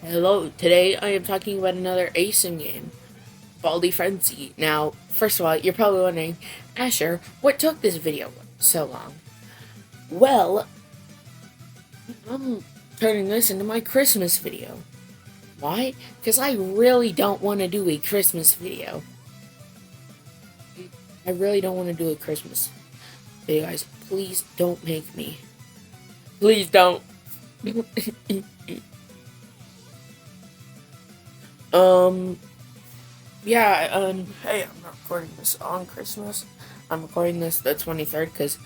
Hello, today I am talking about another Asym game, Baldi Frenzy. Now, first of all, you're probably wondering, Asher, what took this video so long? Well, I'm turning this into my Christmas video. Why? Because I really don't want to do a Christmas video. I really don't want to do a Christmas video, guys. Please don't make me. Please don't. um, Yeah, hey, I'm not recording this on Christmas. I'm recording this the 23rd because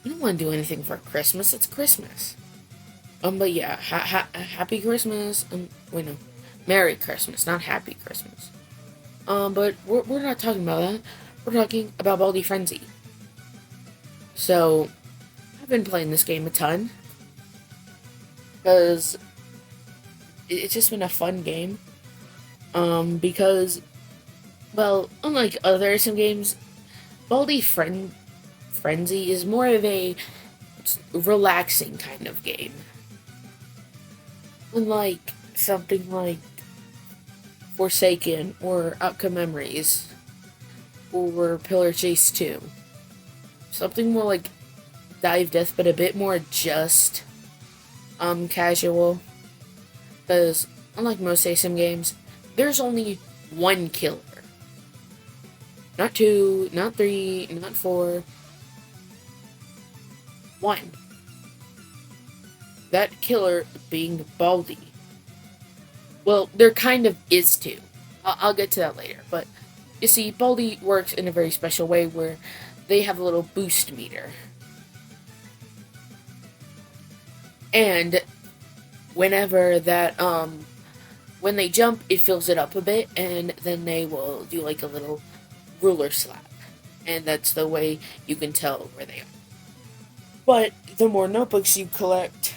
I don't want to do anything for Christmas. It's Christmas. But yeah, happy Christmas. Wait, no. Merry Christmas, not Happy Christmas. But we're not talking about that. We're talking about Baldi Frenzy. So, I've been playing this game a ton because it's just been a fun game. Because, well, unlike other some games, Baldi Frenzy is more of a relaxing kind of game. Unlike something like Forsaken or Outcome Memories or Pillar Chase 2. Something more like Dive Death, but a bit more just casual. Because unlike most Asym games, there's only one killer. Not two, not three, not four. One. That killer being Baldi. Well, there kind of is two. I'll get to that later. But, you see, Baldi works in a very special way where they have a little boost meter. And whenever that, when they jump, it fills it up a bit, and then they will do like a little ruler slap. And that's the way you can tell where they are. But the more notebooks you collect,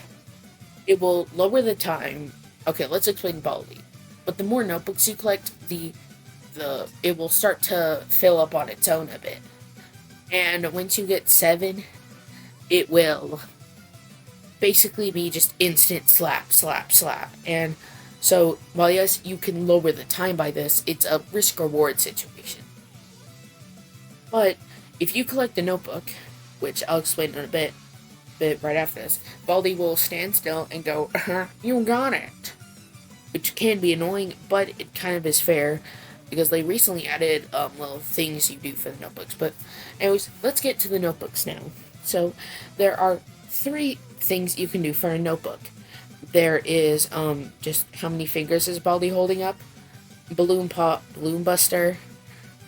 it will lower the time. Okay, let's explain Baldi. But the more notebooks you collect, the it will start to fill up on its own a bit. And once you get 7, it will basically be just instant slap, slap, slap. And so, while yes, you can lower the time by this, it's a risk-reward situation. But if you collect a notebook, which I'll explain in a bit right after this, Baldi will stand still and go, you got it. Which can be annoying, but it kind of is fair, because they recently added little things you do for the notebooks. But anyways, let's get to the notebooks now. So, there are 3 things you can do for a notebook. There is, just how many fingers is Baldi holding up, balloon pop, balloon buster,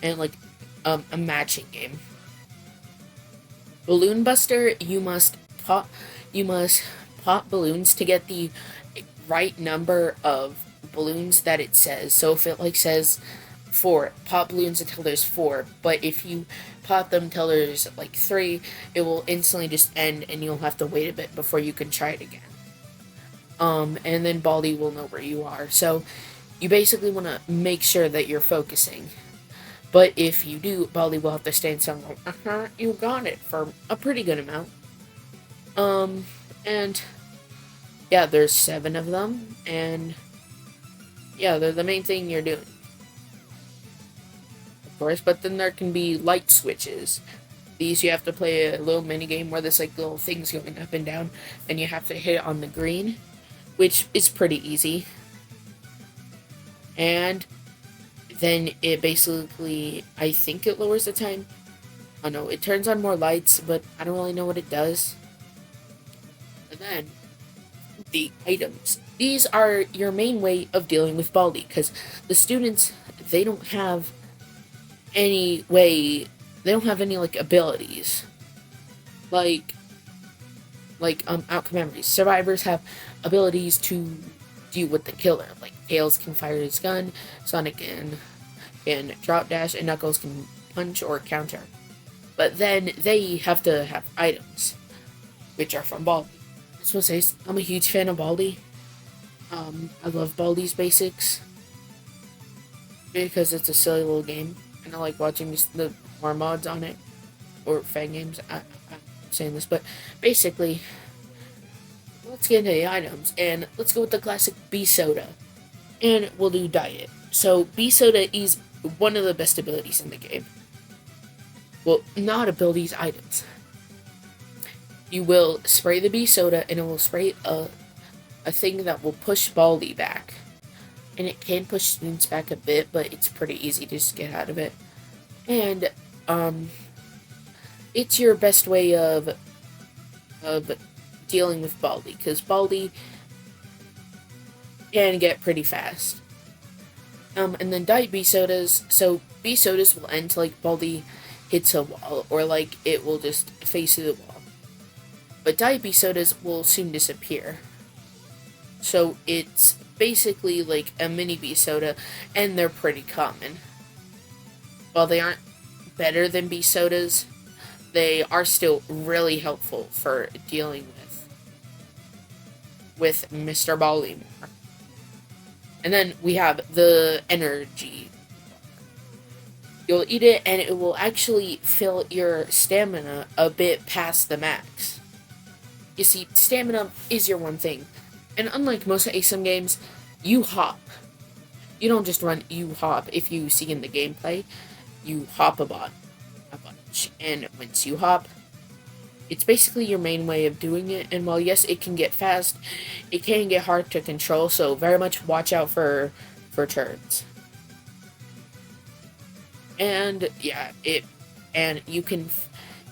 and, like, a matching game. Balloon buster, you must pop balloons to get the right number of balloons that it says. So if it, like, says 4, pop balloons until there's 4, but if you pop them until there's, like, 3, it will instantly just end, and you'll have to wait a bit before you can try it again. And then Baldi will know where you are. So, you basically want to make sure that you're focusing. But if you do, Baldi will have to stand still and go, you got it, for a pretty good amount. And, yeah, there's 7 of them, and, yeah, they're the main thing you're doing. Of course, but then there can be light switches. These you have to play a little mini game where there's, like, little things going up and down, and you have to hit it on the green, which is pretty easy. And then it basically, I think it lowers the time. Oh no, it turns on more lights, but I don't really know what it does. And then, the items. These are your main way of dealing with Baldi, because the students, they don't have any way, they don't have any, like, abilities. Like, outcome memories. Survivors have abilities to deal with the killer. Like, Tails can fire his gun, Sonic can drop dash, and Knuckles can punch or counter. But then they have to have items, which are from Baldi. I just want to say, I'm a huge fan of Baldi. I love Baldi's basics, because it's a silly little game, and I like watching the more mods on it, or fan games. I'm saying this, but basically, let's get into the items, and let's go with the classic B soda. and we'll do diet. So Bee Soda is one of the best abilities in the game. Well, not abilities, items. You will spray the Bee Soda, and it will spray a thing that will push Baldi back. And it can push students back a bit, but it's pretty easy to just get out of it. And it's your best way of dealing with Baldi, because Baldi can get pretty fast. And then diet Bee Sodas, so Bee Sodas will end till, like, Baldi hits a wall, or, like, it will just face through the wall. But diet Bee Sodas will soon disappear. So it's basically like a mini Bee Soda, and they're pretty common. While they aren't better than Bee Sodas, they are still really helpful for dealing with Mr. Baldi. And then we have the energy. You'll eat it, and it will actually fill your stamina a bit past the max. You see, stamina is your one thing. And unlike most Asym games, you hop. You don't just run, you hop. If you see in the gameplay, you hop a bunch. And once you hop, it's basically your main way of doing it. And while yes, it can get fast, it can get hard to control, so very much watch out for turns. And yeah, and you can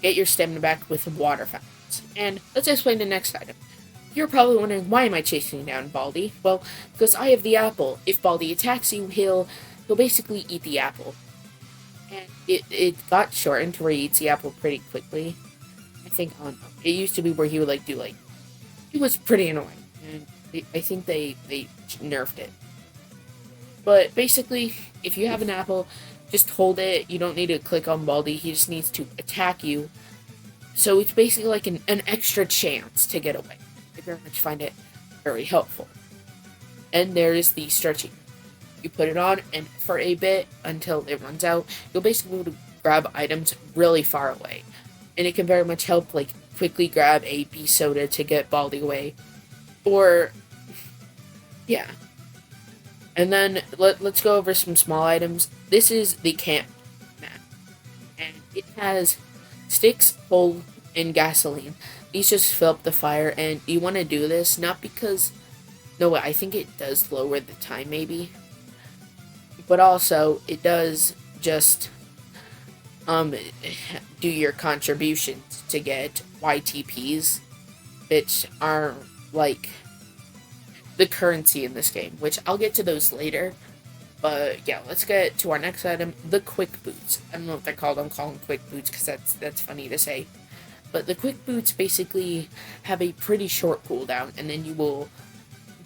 get your stamina back with water fountains. And let's explain the next item. You're probably wondering, why am I chasing down Baldi? Well, because I have the apple. If Baldi attacks you, he'll basically eat the apple. And it got shortened to where he eats the apple pretty quickly. I think, I don't know. It used to be where he would, like, do, like... It was pretty annoying. And I think they nerfed it. But basically, if you have an apple, just hold it. You don't need to click on Baldi. He just needs to attack you. So it's basically like an extra chance to get away. I very much find it very helpful. And there is the stretching. You put it on, and for a bit, until it runs out, you'll basically be able to grab items really far away. And it can very much help, like, quickly grab a Bee Soda to get Baldi away. Or, yeah. And then, let's go over some small items. This is the camp map. And it has sticks, coal, and gasoline. These just fill up the fire, and you want to do this, not because... No, I think it does lower the time, maybe. But also, it does just do your contributions to get YTPs, which are, like, the currency in this game, which I'll get to those later. But yeah, let's get to our next item, the quick boots. I don't know what they're called. I'm calling them quick boots because that's funny to say. But the quick boots basically have a pretty short cooldown, and then you will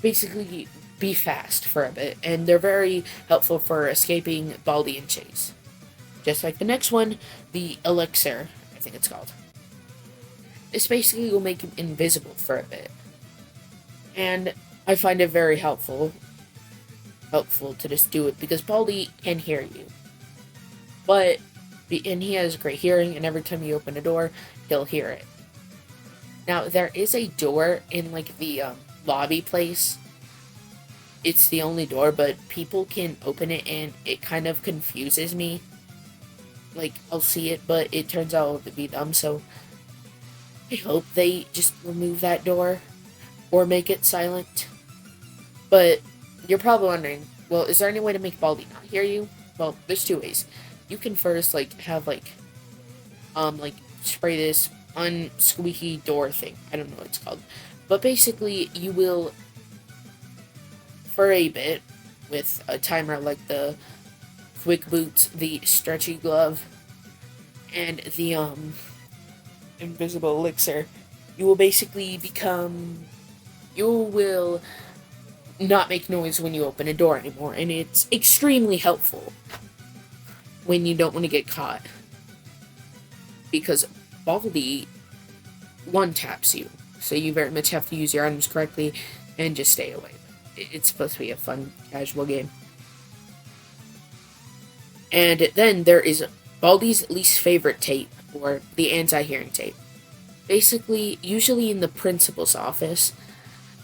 basically be fast for a bit, and they're very helpful for escaping Baldi and Chase. Just like the next one, the elixir, I think it's called. This basically will make you invisible for a bit. And I find it very helpful to just do it, because Baldi can hear you. And he has great hearing, and every time you open a door, he'll hear it. Now, there is a door in, like, the lobby place. It's the only door, but people can open it, and it kind of confuses me. Like, I'll see it, but it turns out to be dumb, so I hope they just remove that door or make it silent. But you're probably wondering, well, is there any way to make Baldi not hear you? Well, there's two ways. You can first, like, have, like, spray this unsqueaky door thing. I don't know what it's called. But basically, you will, for a bit, with a timer like the quick boots, the stretchy glove, and the, invisible elixir, you will basically you will not make noise when you open a door anymore, and it's extremely helpful when you don't want to get caught. Because Baldi one-taps you, so you very much have to use your items correctly and just stay away. It's supposed to be a fun, casual game. And then there is Baldi's least favorite tape, or the anti-hearing tape. Basically, usually in the principal's office,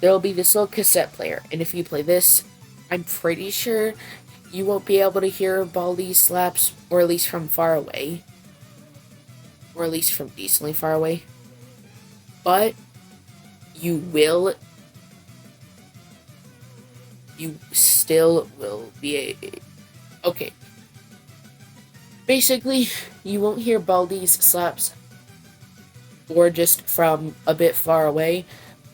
there will be this little cassette player, and if you play this, I'm pretty sure you won't be able to hear Baldi slaps, or at least from far away, or at least from decently far away. But you will, you still will be okay. Basically, you won't hear Baldi's slaps or just from a bit far away,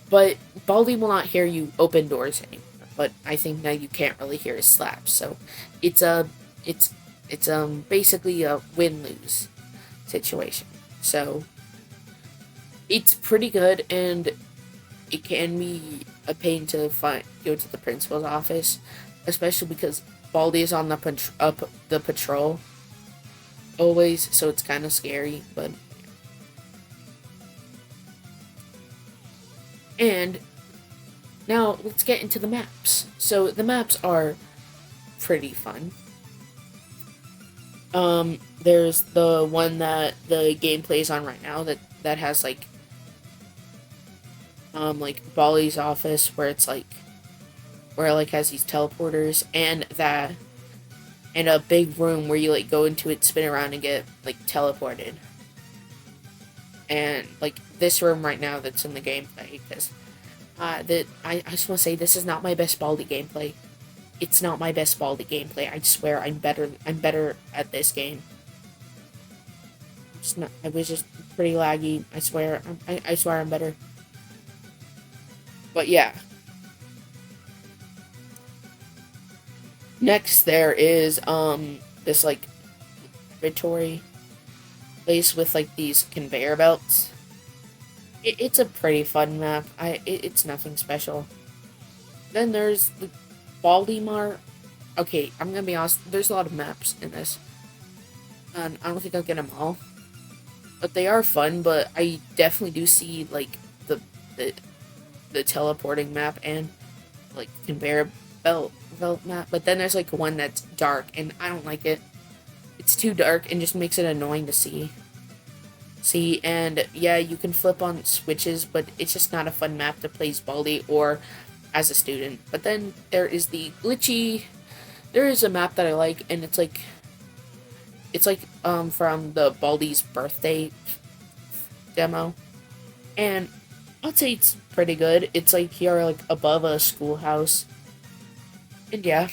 but Baldi will not hear you open doors anymore. But I think now you can't really hear his slaps, so it's a it's it's basically a win-lose situation. So it's pretty good, and it can be a pain to go to the principal's office, especially because Baldi is on the patrol always, so it's kind of scary. But and now let's get into the maps. So the maps are pretty fun. There's the one that the game plays on right now that has like Baldi's office, where it's like where it like has these teleporters, and that and a big room where you like go into it, spin around, and get like teleported. And like this room right now that's in the gameplay, because that I just want to say this is not my best Baldi gameplay. It's not my best Baldi gameplay. I swear I'm better at this game. I was just pretty laggy. I swear. I swear I'm better. But yeah. Next there is this like laboratory place with like these conveyor belts. It's a pretty fun map. It's nothing special. Then there's the Baldi Mart. Okay, I'm gonna be honest. There's a lot of maps in this, and I don't think I'll get them all. But they are fun. But I definitely do see like the the teleporting map and like conveyor belt map. But then there's like one that's dark, and I don't like it. It's too dark and just makes it annoying to see. And yeah, you can flip on switches, but it's just not a fun map to play as Baldi or as a student. But then there is the glitchy. There is a map that I like, and it's like from the Baldi's birthday demo, and I'd say it's pretty good. It's like you're like above a schoolhouse, and yeah.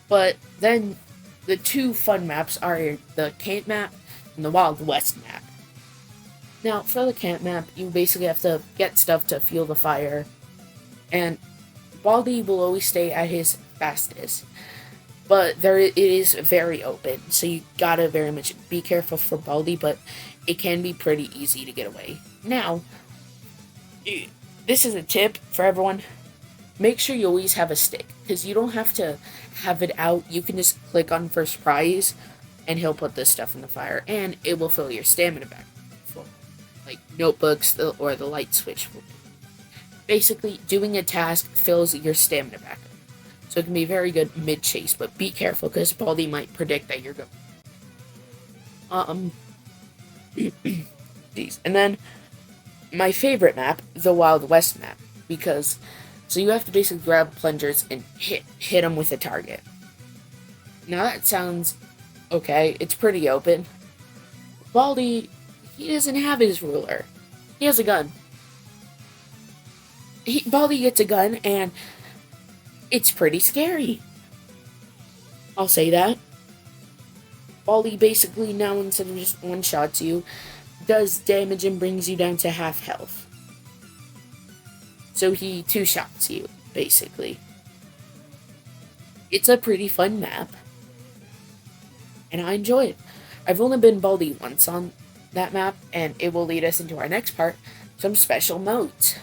But then the two fun maps are the camp map and the Wild West map. Now, for the camp map, you basically have to get stuff to fuel the fire, and Baldi will always stay at his fastest. But it is very open, so you gotta very much be careful for Baldi, but it can be pretty easy to get away. Now, this is a tip for everyone. Make sure you always have a stick, because you don't have to have it out. You can just click on first prize, and he'll put this stuff in the fire, and it will fill your stamina back full. Like notebooks or the light switch will do. Basically, doing a task fills your stamina back up. So it can be very good mid-chase, but be careful, because Baldi might predict that you're going. These. And then, my favorite map, the Wild West map, because so you have to basically grab plungers and hit them with a target. Now that sounds okay. It's pretty open. Baldi, he doesn't have his ruler. He has a gun. Baldi gets a gun, and it's pretty scary. I'll say that. Baldi basically now, instead of just one-shots you, does damage and brings you down to half health. So he two-shots you, basically. It's a pretty fun map, and I enjoy it. I've only been Baldi once on that map, and it will lead us into our next part, some special modes.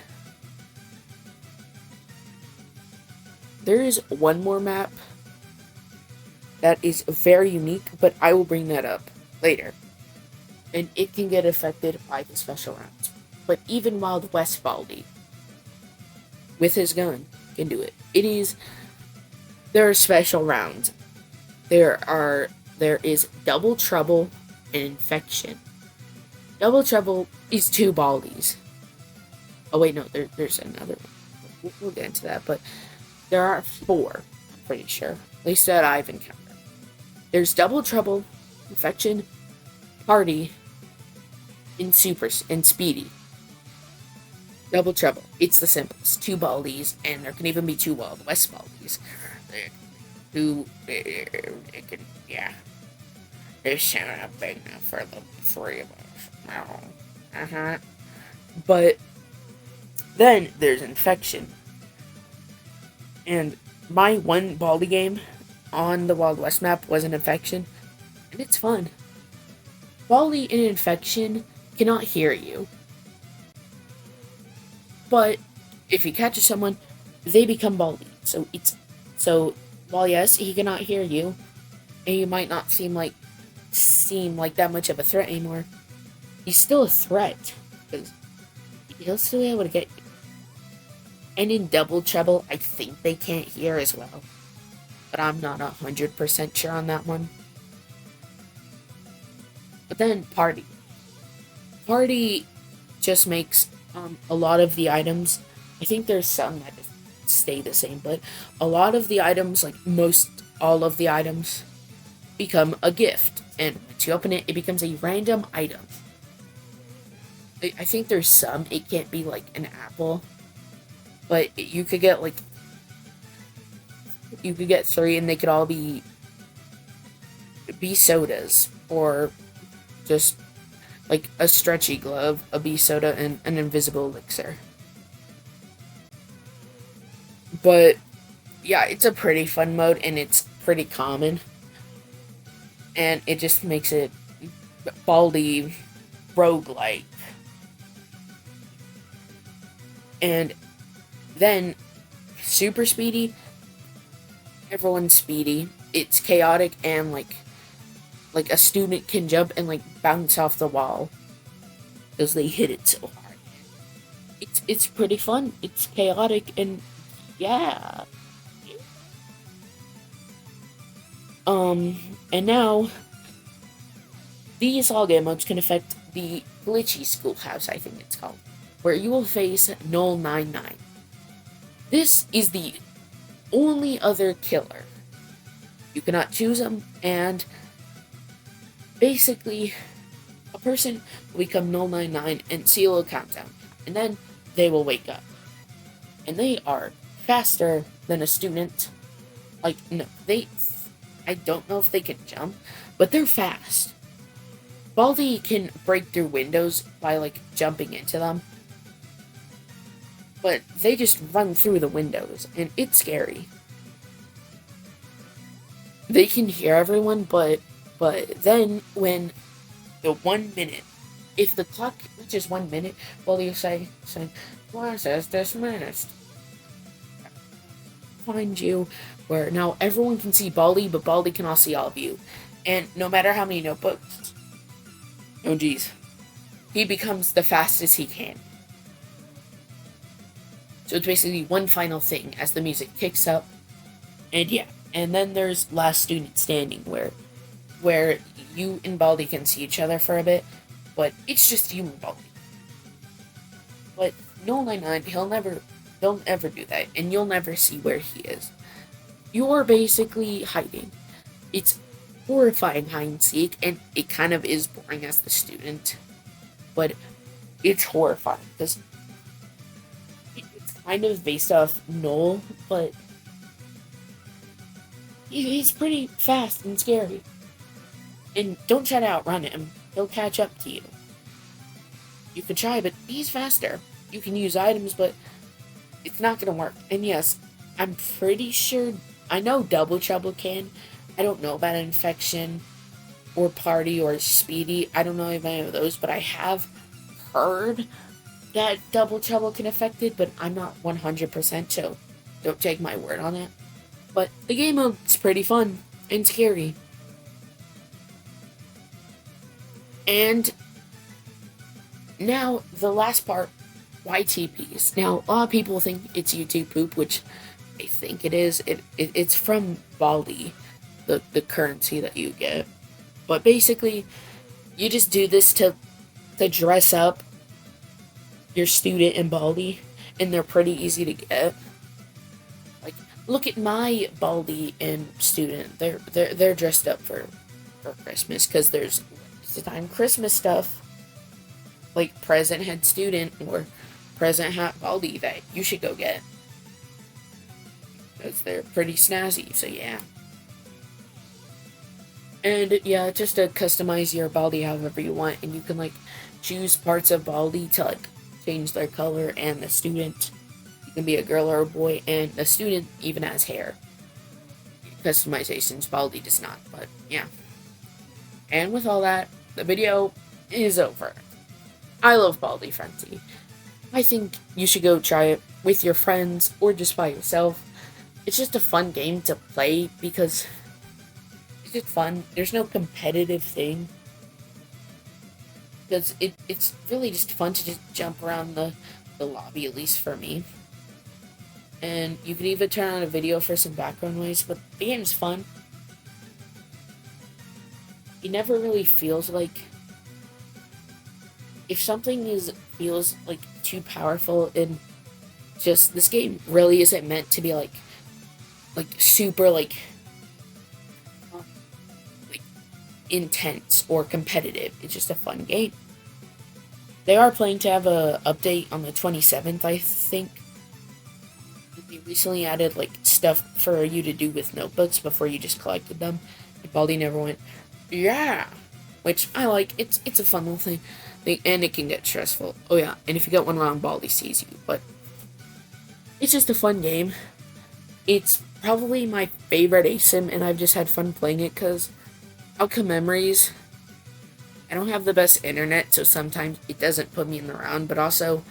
There is one more map that is very unique, but I will bring that up later. And it can get affected by the special rounds. But even Wild West Baldi, with his gun, can do it. There are special rounds. There is Double Trouble and Infection. Double Trouble is two Baldis. Oh wait, no, there's another one. we'll get into that, but there are 4, I'm pretty sure. At least that I've encountered. There's Double Trouble, Infection, Party, and Speedy. Double Trouble. It's the simplest. 2 Baldis, and there can even be 2 Wild West Baldis. Who, it can, yeah. This sound up big enough for the 3 of us. Uh-huh. But then there's Infection. And my one Baldi game on the Wild West map was an Infection, and it's fun. Baldi in Infection cannot hear you, but if he catches someone, they become Baldi. So while yes, he cannot hear you, and you might not seem like that much of a threat anymore, he's still a threat because he'll still be able to get you. And in Double Trouble, I think they can't hear as well, but I'm not 100% sure on that one. But then Party just makes a lot of the items. I think there's some that just stay the same, but a lot of the items, like most all of the items, become a gift, and once you open it, it becomes a random item. I think there's some it can't be like an apple, but you could get 3, and they could all be sodas, or just like a stretchy glove, a bee soda, and an invisible elixir. But yeah, it's a pretty fun mode, and it's pretty common, and it just makes it Baldi roguelike. And then Super Speedy, everyone's speedy. It's chaotic, and like a student can jump and like bounce off the wall because they hit it so hard. It's pretty fun. It's chaotic, and yeah. And now these all game modes can affect the glitchy schoolhouse, I think it's called, where you will face Null 99. This is the only other killer. You cannot choose them, and basically, a person will become Null 99 and see a little countdown, and then they will wake up. And they are faster than a student. Like, no, I don't know if they can jump, but they're fast. Baldi can break through windows by, like, jumping into them, but they just run through the windows, and it's scary. They can hear everyone, but then when the 1 minute, if the clock reaches 1 minute, Baldi will say, "Process dismissed." Find you, where now everyone can see Baldi, but Baldi cannot see all of you. And no matter how many notebooks, oh geez, he becomes the fastest he can. So it's basically one final thing as the music kicks up, and yeah, and then there's Last Student Standing, where you and Baldi can see each other for a bit, but it's just you and Baldi. But Null 99, he'll never do that, and you'll never see where he is. You're basically hiding. It's horrifying hide and seek, and it kind of is boring as the student, but it's horrifying because it's kind of based off Null, but he's pretty fast and scary. And don't try to outrun him. He'll catch up to you. You can try, but he's faster. You can use items, but it's not gonna work. And yes, I'm pretty sure, I know Double Trouble can. I don't know about Infection, or Party, or Speedy. I don't know if any of those, but I have heard that Double Trouble can affect it, but I'm not 100%, so don't take my word on it. But the game mode's pretty fun and scary. And now, the last part, YTPs. Now, a lot of people think it's YouTube poop, which I think it is. It's from Baldi, the currency that you get. But basically, you just do this to dress up your student in Baldi, and they're pretty easy to get. Like, look at my Baldi and student. They're dressed up for Christmas because there's the time Christmas stuff like present hat student or present hat Baldi that you should go get because they're pretty snazzy. So yeah. And yeah, just to customize your Baldi however you want, and you can like choose parts of Baldi to like change their color, and the student, you can be a girl or a boy, and the student even has hair. Customizations, Baldi does not, but yeah. And with all that, the video is over. I love Baldi Frenzy. I think you should go try it with your friends or just by yourself. It's just a fun game to play because it's just fun. There's no competitive thing. Because it's really just fun to just jump around the lobby, at least for me. And you could even turn on a video for some background noise, but the game's fun. It never really feels like... If something feels like too powerful, and just this game really isn't meant to be like super like intense or competitive. It's just a fun game. They are planning to have a update on the 27th, I think. They recently added like stuff for you to do with notebooks before you just collected them. And Baldi never went, yeah, which I like. It's a fun little thing. And it can get stressful. Oh yeah, and if you get one wrong, Baldi sees you. But it's just a fun game. It's probably my favorite Asym, and I've just had fun playing it because Outcome Memories, I don't have the best internet, so sometimes it doesn't put me in the round, but also,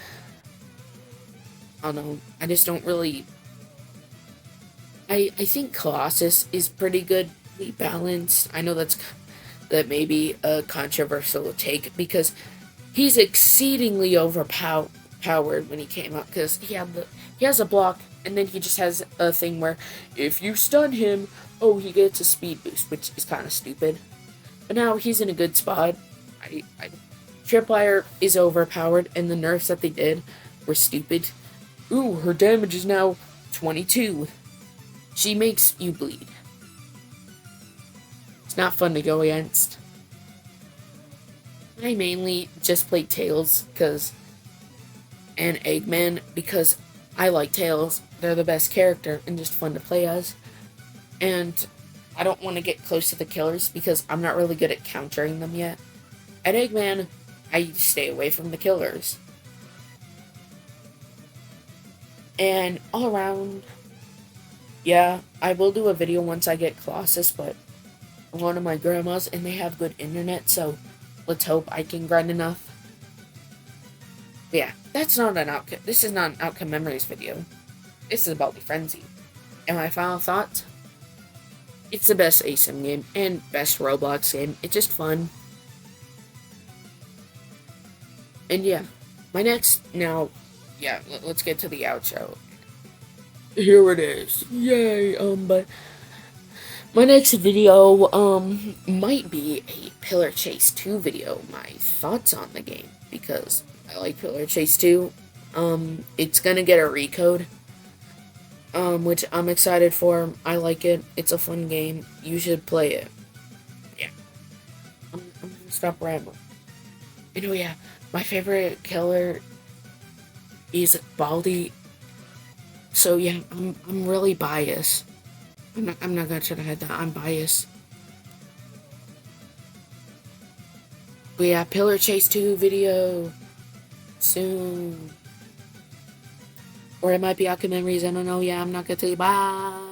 I don't know, I just don't really... I think Colossus is pretty goodly balanced. I know that may be a controversial take, because he's exceedingly overpowered when he came up, because he has a block, and then he just has a thing where if you stun him, oh, he gets a speed boost, which is kind of stupid. But now he's in a good spot. Tripwire is overpowered, and the nerfs that they did were stupid. Ooh, her damage is now 22. She makes you bleed. It's not fun to go against. I mainly just play Tails and Eggman because I like Tails. They're the best character and just fun to play as. And I don't want to get close to the killers because I'm not really good at countering them yet. At Eggman, I stay away from the killers. And all around, yeah, I will do a video once I get Colossus, but I'm going to my grandma's and they have good internet, so let's hope I can grind enough. But yeah, this is not an Outcome Memories video. This is about the Frenzy. And my final thoughts? It's the best Asym game and best Roblox game. It's just fun. And yeah, let's get to the outro. Here it is. Yay, but my next video, might be a Pillar Chase 2 video, my thoughts on the game, because I like Pillar Chase 2. It's gonna get a recode, which I'm excited for. I like it. It's a fun game. You should play it. Yeah. I'm gonna stop rambling. And oh yeah, my favorite killer is Baldi. So yeah, I'm really biased. I'm not gonna try to hide that. I'm biased. But yeah, Pillar Chase 2 video soon. Or it might be Outcome Memories, I don't know. Yeah, I'm not gonna tell you. Bye.